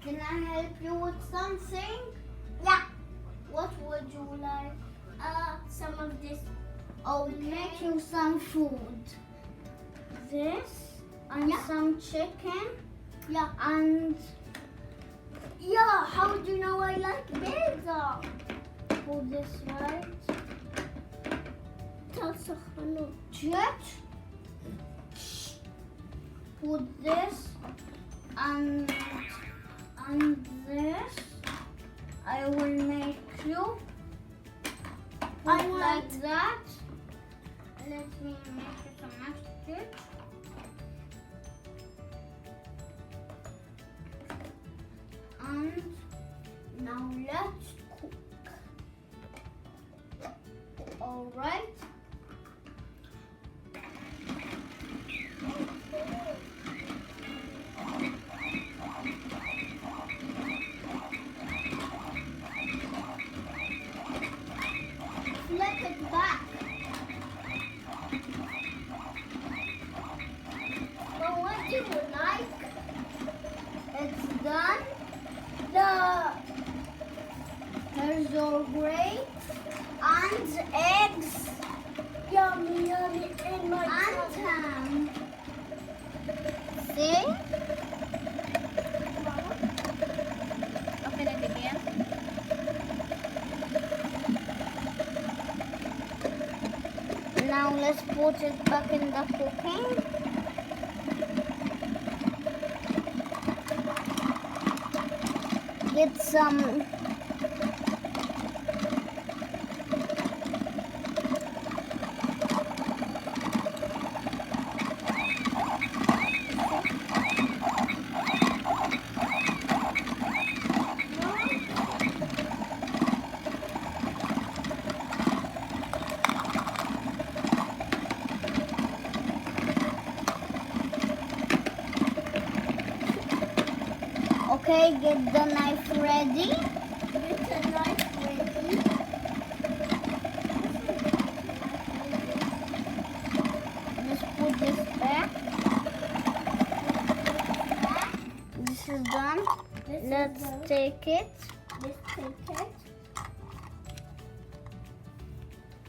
Can I help you with something? Yeah. What would you like? Some of this. I'll make you some food. This and Yeah. some chicken Yeah. and Yeah. How do you know I like pizza? put this right. That's a hello. Jet. Put this and this. I will make you I put want- like that. Let me make you some mashed. And now let's cook. All right. Flip it back. But what do you like? It's done. Here's your grapes and eggs Yummy, yummy in my and tummy. ham. See? Open it again. Now let's put it back in the cooking. Get some Okay, get the knife ready. Get the knife ready. Just put this back. This is done. This is Let's done. take it. Let's take it.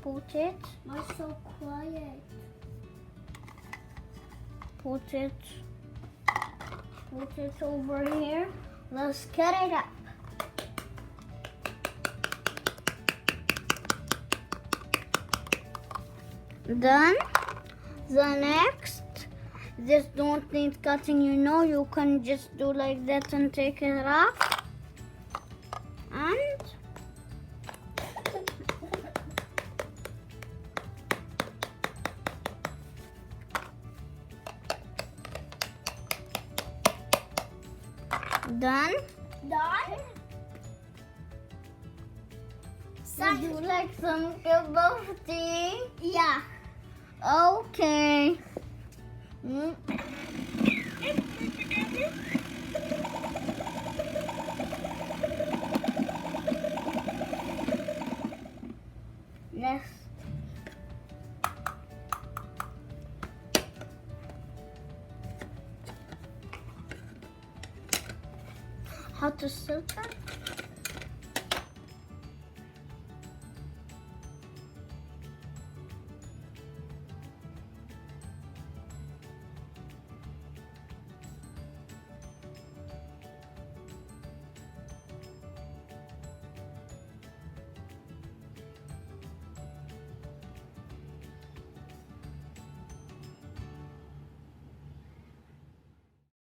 Put it. Why so quiet? Put it. Put it over here. Let's cut it up. Done. The next, this don't need cutting, you know, you can just do like that and take it off. And done. Done? Would you like some cup of tea? Yeah. Okay. Let's how to filter?